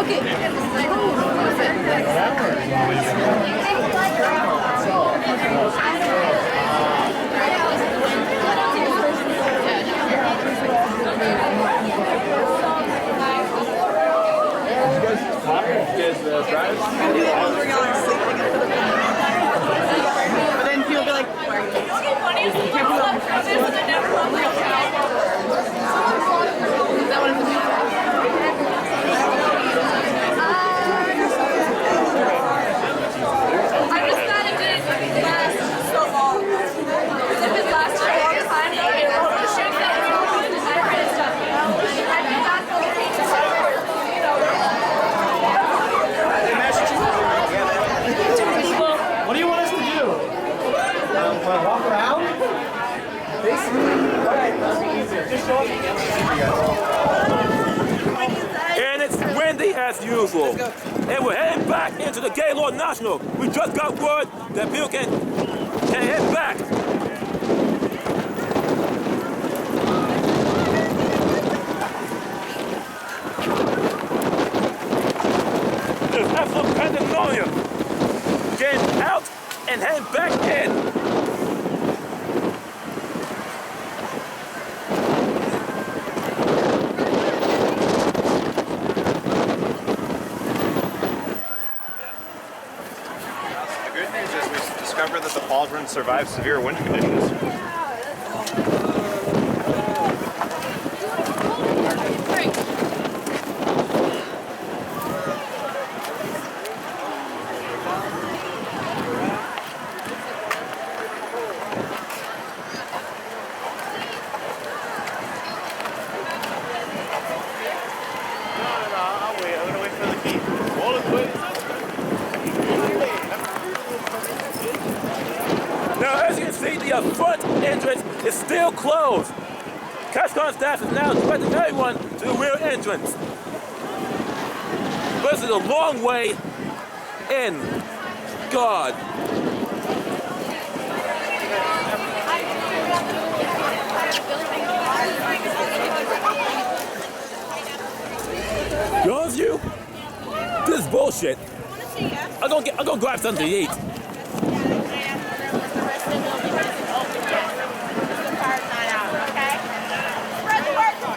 But then people be like, why are you? What do you want us to do? Walk around? Basically. Alright, that'll be easier. Just show us. And it's windy as usual. And we're heading back into the Gaylord National. We just got word that people can head back. There's absolute pandemonium. Getting out and heading back in. That the pauldron survives severe wind conditions. I'll wait. I'm gonna wait for the key. Well, let's wait. Now, as you can see, the front entrance is still closed. Katsucon staff is now directing everyone to the rear entrance. This is a long way in. God. Be honest with you, this is bullshit. I'm gonna grab something to eat.